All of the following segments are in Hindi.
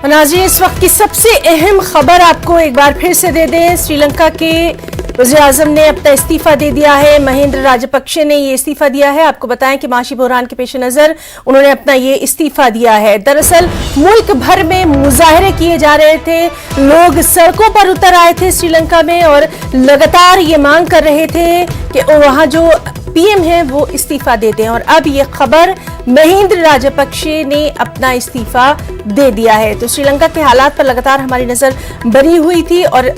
नाज़रीन, इस वक्त की सबसे अहम खबर आपको एक बार फिर से दे दें। श्रीलंका के वज़ीर-ए-आज़म ने अपना इस्तीफा दे दिया है। महिंद्रा राजपक्षे ने ये इस्तीफा दिया है। आपको बताएं कि माशी बहरान के पेश नज़र उन्होंने अपना ये इस्तीफा दिया है। दरअसल मुल्क भर में मुजाहरे किए जा रहे थे, लोग सड़कों पर उतर आए थे श्रीलंका में और लगातार ये मांग कर रहे थे कि वहाँ जो पीएम है वो इस्तीफा दे दें। और अब ये खबर महिंद्रा राजपक्षे ने अपना इस्तीफा दे दिया है। तो श्रीलंका के हालात पर लगातार हमारी नजर बनी हुई थी और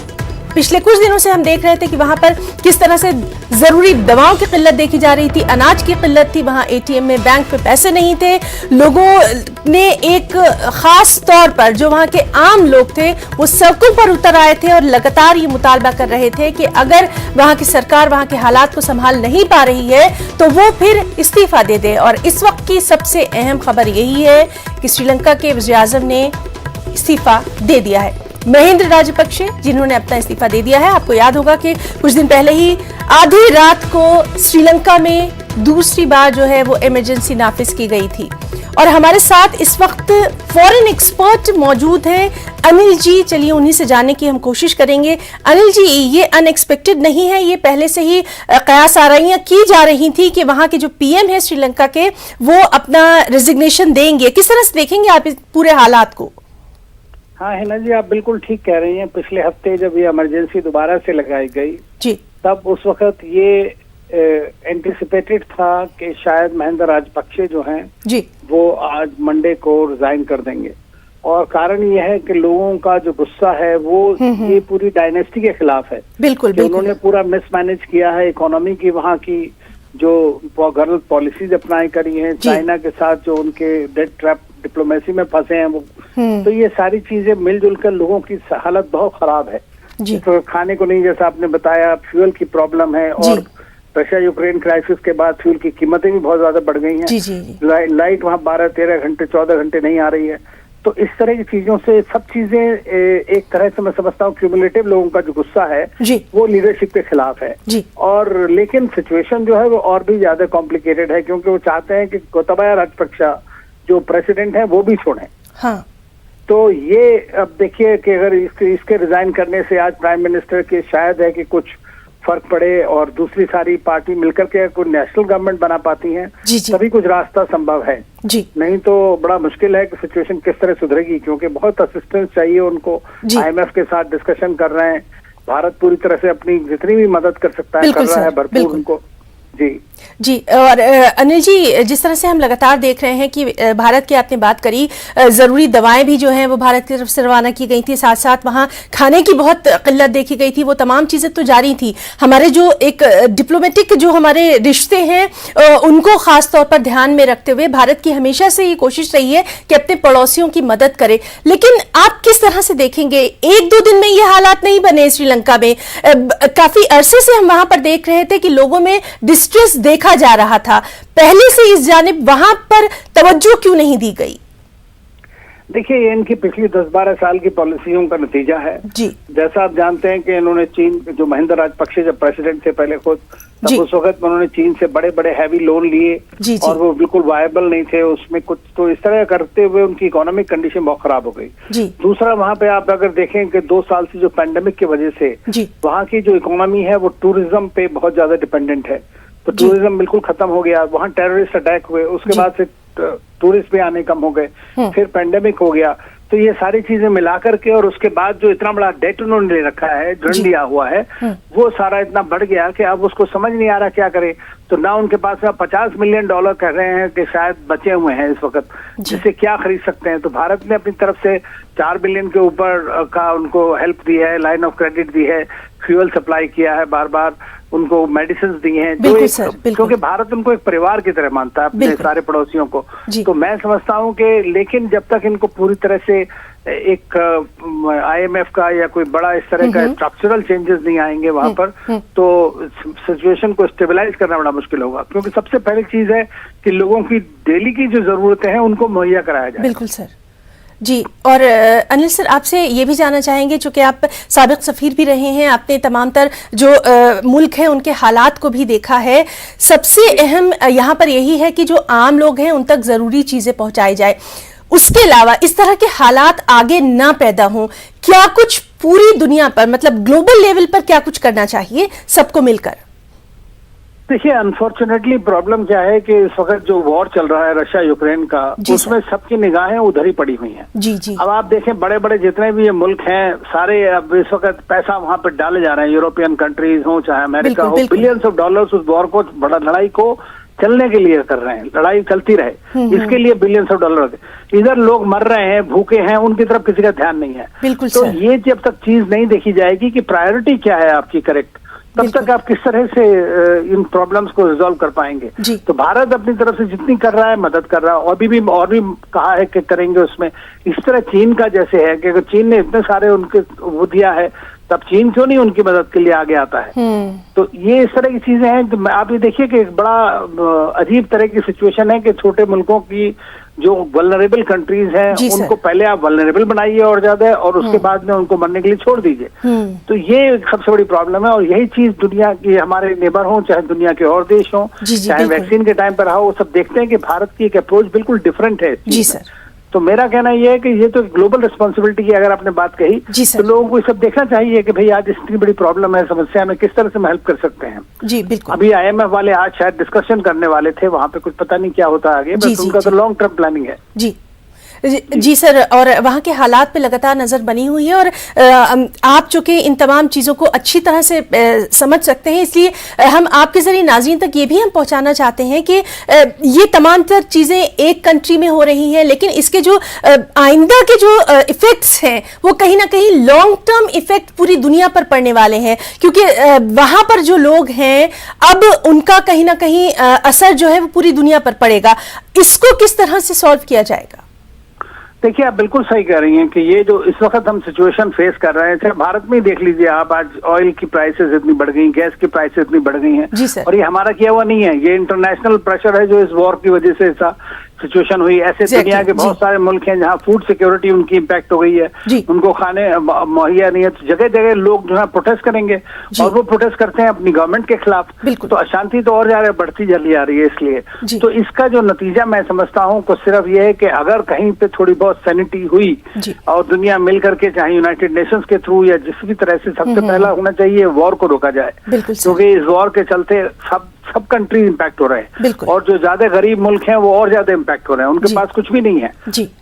पिछले कुछ दिनों से हम देख रहे थे कि वहां पर किस तरह से जरूरी दवाओं की किल्लत देखी जा रही थी, अनाज की किल्लत थी, वहां एटीएम में बैंक पे पैसे नहीं थे। लोगों ने एक खास तौर पर जो वहां के आम लोग थे वो सड़कों पर उतर आए थे और लगातार ये मुतालबा कर रहे थे कि अगर वहां की सरकार वहां के हालात को संभाल नहीं पा रही है तो वो फिर इस्तीफा दे दे। और इस वक्त की सबसे अहम खबर यही है कि श्रीलंका के वज़ीर-ए-आज़म ने इस्तीफा दे दिया है। महिंद्रा राजपक्षे जिन्होंने अपना इस्तीफा दे दिया है। आपको याद होगा कि कुछ दिन पहले ही आधी रात को श्रीलंका में दूसरी बार जो है वो इमरजेंसी नाफिज की गई थी। और हमारे साथ इस वक्त फॉरेन एक्सपर्ट मौजूद हैं, अनिल जी। चलिए उन्हीं से जानने की हम कोशिश करेंगे। अनिल जी, ये अनएक्सपेक्टेड नहीं है, ये पहले से ही कयास आराइयां की जा रही थी कि वहां के जो पीएम है श्रीलंका के वो अपना रेजिग्नेशन देंगे। किस तरह से देखेंगे आप इस पूरे हालात को? हाँ हिना जी, आप बिल्कुल ठीक कह रही हैं। पिछले हफ्ते जब ये इमरजेंसी दोबारा से लगाई गई जी, तब उस वक्त ये एंटिसिपेटेड था कि शायद महिंद्रा राजपक्षे जो हैं जी वो आज मंडे को रिजाइन कर देंगे। और कारण ये है कि लोगों का जो गुस्सा है वो ये पूरी डायनेस्टी के खिलाफ है। बिल्कुल, बिल्कुल। उन्होंने पूरा मिसमैनेज किया है इकोनॉमी की, वहाँ की जो गलत पॉलिसीज अपनाई करी हैं, चाइना के साथ जो उनके डेट ट्रैप डिप्लोमेसी में फंसे हैं वो। तो ये सारी चीजें मिलजुल कर लोगों की हालत बहुत खराब है। तो खाने को नहीं, जैसा आपने बताया, फ्यूल की प्रॉब्लम है और रशिया यूक्रेन क्राइसिस के बाद फ्यूल की कीमतें भी बहुत ज्यादा बढ़ गई हैं। लाइट वहाँ 12-13 घंटे 14 घंटे नहीं आ रही है। तो इस तरह की चीजों से सब चीजें एक तरह से मैं समझता हूँ क्यूमुलेटिव लोगों का जो गुस्सा है वो लीडरशिप के खिलाफ है। और लेकिन सिचुएशन जो है वो और भी ज्यादा कॉम्प्लिकेटेड है क्योंकि वो चाहते हैं कि गोताबाया राजपक्षा जो प्रेसिडेंट है वो भी छोड़ें। हाँ। तो ये अब देखिए कि अगर इसके रिजाइन करने से आज प्राइम मिनिस्टर के शायद है कि कुछ फर्क पड़े और दूसरी सारी पार्टी मिलकर के कोई नेशनल गवर्नमेंट बना पाती हैं तभी कुछ रास्ता संभव है। नहीं तो बड़ा मुश्किल है कि सिचुएशन किस तरह सुधरेगी क्योंकि बहुत असिस्टेंस चाहिए उनको। IMF के साथ डिस्कशन कर रहे हैं। भारत पूरी तरह से अपनी जितनी भी मदद कर सकता है कर रहा है भरपूर उनको। जी। और अनिल जी, जिस तरह से हम लगातार देख रहे हैं कि भारत की आपने बात करी, जरूरी दवाएं भी जो हैं वो भारत की तरफ से रवाना की गई थी, साथ साथ वहां खाने की बहुत किल्लत देखी गई थी, वो तमाम चीजें तो जारी थी। हमारे जो एक डिप्लोमेटिक जो हमारे रिश्ते हैं उनको खास तौर पर ध्यान में रखते हुए भारत की हमेशा से ये कोशिश रही है कि अपने पड़ोसियों की मदद करे। लेकिन आप किस तरह से देखेंगे, 1-2 दिन में ये हालात नहीं बने श्रीलंका में। काफी अरसे से हम वहां पर देख रहे थे कि लोगों में डिस्ट्रेस देखा जा रहा था। पहले से इस जानिब वहां पर तवज्जो क्यों नहीं दी गई? देखिए, ये इनकी पिछली 10-12 साल की पॉलिसियों का नतीजा है। जैसा आप जानते हैं कि इन्होंने चीन, जो महिंद्रा राजपक्षे जब प्रेसिडेंट थे पहले खुद, तब उस वक्त उन्होंने चीन से बड़े बड़े हैवी लोन लिए और वो बिल्कुल वायबल नहीं थे उसमें कुछ। तो इस तरह करते हुए उनकी इकोनॉमिक कंडीशन बहुत खराब हो गई। दूसरा, वहां पे आप अगर देखें कि 2 साल से जो पैंडेमिक की वजह से वहां की जो इकोनॉमी है वो टूरिज्म पे बहुत ज्यादा डिपेंडेंट है। तो टूरिज्म बिल्कुल खत्म हो गया। वहाँ टेररिस्ट अटैक हुए, उसके बाद से टूरिस्ट भी आने कम हो गए, फिर पेंडेमिक हो गया। तो ये सारी चीजें मिलाकर के और उसके बाद जो इतना बड़ा डेट उन्होंने ले रखा है, ऋण लिया हुआ है, वो सारा इतना बढ़ गया कि अब उसको समझ नहीं आ रहा क्या करे। तो ना उनके पास में $50 मिलियन कह रहे हैं कि शायद बचे हुए हैं इस वक्त, जिससे क्या खरीद सकते हैं। तो भारत ने अपनी तरफ से 4 बिलियन के ऊपर का उनको हेल्प दी है, लाइन ऑफ क्रेडिट दी है, फ्यूल सप्लाई किया है, बार बार उनको मेडिसिन दी हैं, क्योंकि भारत उनको एक परिवार की तरह मानता है अपने सारे पड़ोसियों को। तो मैं समझता हूं कि लेकिन जब तक इनको पूरी तरह से एक IMF का या कोई बड़ा इस तरह का स्ट्रक्चरल चेंजेस नहीं आएंगे वहां पर, तो सिचुएशन को स्टेबलाइज करना बड़ा मुश्किल होगा। क्योंकि सबसे पहली चीज है कि लोगों की डेली की जो जरूरतें हैं उनको मुहैया कराया जाए। बिल्कुल सर जी। और अनिल सर, आपसे ये भी जानना चाहेंगे, चूंकि आप साबिक सफीर भी रहे हैं, आपने तमाम तर जो मुल्क हैं उनके हालात को भी देखा है। सबसे अहम यहाँ पर यही है कि जो आम लोग हैं उन तक ज़रूरी चीज़ें पहुँचाई जाए। उसके अलावा इस तरह के हालात आगे ना पैदा हों, क्या कुछ पूरी दुनिया पर मतलब ग्लोबल लेवल पर क्या कुछ करना चाहिए सबको मिलकर? देखिए, अनफॉर्चुनेटली प्रॉब्लम क्या है कि इस वक्त जो वॉर चल रहा है रशिया यूक्रेन का, उसमें सबकी निगाहें उधर ही पड़ी हुई हैं। जी जी। अब आप देखें, बड़े बड़े जितने भी ये मुल्क हैं सारे अब इस वक्त पैसा वहां पर डाले जा रहे हैं, यूरोपियन कंट्रीज हो चाहे अमेरिका हो, बिलियंस ऑफ डॉलर्स उस वॉर को, बड़ा लड़ाई को चलने के लिए कर रहे हैं, लड़ाई चलती रहे इसके लिए बिलियंस ऑफ डॉलर। इधर लोग मर रहे हैं, भूखे हैं, उनकी तरफ किसी का ध्यान नहीं है। तो ये जब तक चीज नहीं देखी जाएगी कि प्रायोरिटी क्या है आपकी करेक्ट, तब तक आप किस तरह से इन प्रॉब्लम्स को रिजॉल्व कर पाएंगे। तो भारत अपनी तरफ से जितनी कर रहा है मदद कर रहा है, और भी कहा है कि करेंगे उसमें। इस तरह चीन का जैसे है कि अगर चीन ने इतने सारे उनके वो दिया है, तब चीन क्यों नहीं उनकी मदद के लिए आगे आता है। तो ये इस तरह की चीजें हैं। तो आप ये देखिए कि एक बड़ा अजीब तरह की सिचुएशन है कि छोटे मुल्कों की जो वल्नरेबल कंट्रीज हैं उनको पहले आप वल्नरेबल बनाइए और ज्यादा, और उसके बाद में उनको मरने के लिए छोड़ दीजिए। तो ये सबसे बड़ी प्रॉब्लम है, और यही चीज दुनिया की, हमारे नेबर हो चाहे दुनिया के और देश हो, चाहे वैक्सीन के टाइम पर रहा, वो सब देखते हैं कि भारत की एक अप्रोच बिल्कुल डिफरेंट है। जी सर। तो मेरा कहना यह है कि ये तो ग्लोबल रिस्पॉन्सिबिलिटी की अगर आपने बात कही, तो लोगों को ये सब देखना चाहिए कि भाई आज इतनी बड़ी प्रॉब्लम है, समस्या में किस तरह से हम हेल्प कर सकते हैं। जी बिल्कुल। अभी IMF वाले आज शायद डिस्कशन करने वाले थे, वहां पे कुछ पता नहीं क्या होता आगे, बस उनका तो लॉन्ग टर्म प्लानिंग है। जी सर, और वहाँ के हालात पे लगातार नज़र बनी हुई है, और आप चूंकि इन तमाम चीज़ों को अच्छी तरह से समझ सकते हैं, इसलिए हम आपके ज़रिए नाज़रीन तक ये भी हम पहुँचाना चाहते हैं कि ये तमाम तर चीज़ें एक कंट्री में हो रही हैं, लेकिन इसके जो आइंदा के जो इफ़ेक्ट्स हैं वो कहीं ना कहीं लॉन्ग टर्म इफ़ेक्ट पूरी दुनिया पर पड़ने वाले हैं, क्योंकि वहाँ पर जो लोग हैं अब उनका कहीं ना कहीं असर जो है वो पूरी दुनिया पर पड़ेगा। इसको किस तरह से सॉल्व किया जाएगा? देखिए, आप बिल्कुल सही कह रही हैं कि ये जो इस वक्त हम सिचुएशन फेस कर रहे हैं, चाहे भारत में ही देख लीजिए आप, आज ऑयल की प्राइसेस इतनी बढ़ गई, गैस की प्राइसेस इतनी बढ़ गई हैं, और ये हमारा किया हुआ नहीं है, ये इंटरनेशनल प्रेशर है जो इस वॉर की वजह से ऐसा सिचुएशन हुई। ऐसे दुनिया के बहुत सारे मुल्क हैं जहाँ फूड सिक्योरिटी उनकी इम्पैक्ट हो गई है, उनको खाने मुहैया नहीं है, तो जगह जगह लोग जो है प्रोटेस्ट करेंगे, और वो प्रोटेस्ट करते हैं अपनी गवर्नमेंट के खिलाफ। तो अशांति तो और ज्यादा बढ़ती चली आ रही है। इसलिए तो इसका जो नतीजा मैं समझता हूँ को सिर्फ ये है कि अगर कहीं पे थोड़ी बहुत सैनिटी हुई और दुनिया मिल करके, चाहे यूनाइटेड नेशंस के थ्रू या जिस भी तरह से, सबसे पहला होना चाहिए वॉर को रोका जाए, क्योंकि इस वॉर के चलते सब कंट्री इम्पैक्ट हो रहे हैं, और जो ज्यादा गरीब मुल्क हैं वो और ज्यादा इम्पैक्ट हो रहे हैं, उनके पास कुछ भी नहीं है।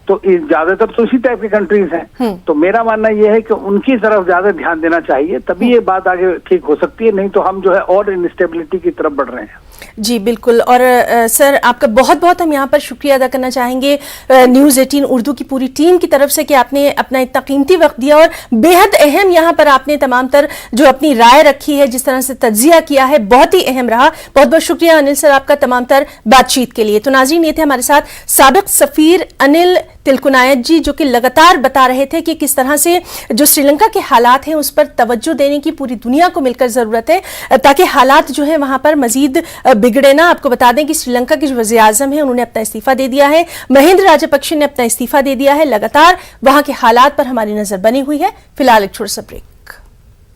तो ज्यादातर तो इसी टाइप की कंट्रीज हैं। तो मेरा मानना यह है कि उनकी तरफ ज्यादा ध्यान देना चाहिए, तभी ये बात आगे ठीक हो सकती है, नहीं तो हम जो है और इनस्टेबिलिटी की तरफ बढ़ रहे हैं। जी बिल्कुल। और सर, आपका बहुत बहुत हम यहाँ पर शुक्रिया अदा करना चाहेंगे न्यूज़ 18 उर्दू की पूरी टीम की तरफ से कि आपने अपना इतना कीमती वक्त दिया, और बेहद अहम यहाँ पर आपने तमाम तर जो अपनी राय रखी है, जिस तरह से तज्जिया किया है, बहुत ही अहम रहा। बहुत बहुत शुक्रिया अनिल सर आपका तमाम तर बातचीत के लिए। तो नाज़रीन, ये थे हमारे साथ साबिक सफ़ीर अनिल तिलकुनायत जी, जो कि लगातार बता रहे थे कि किस तरह से जो श्रीलंका के हालात हैं उस पर तवज्जो देने की पूरी दुनिया को मिलकर जरूरत है, ताकि हालात जो है वहां पर मजीद बिगड़े ना। आपको बता दें कि श्रीलंका के जो वज़ीर आज़म हैं उन्होंने अपना इस्तीफा दे दिया है, महिंद्र राजपक्षे ने अपना इस्तीफा दे दिया है। लगातार वहां के हालात पर हमारी नजर बनी हुई है। फिलहाल एक छोटा सा ब्रेक।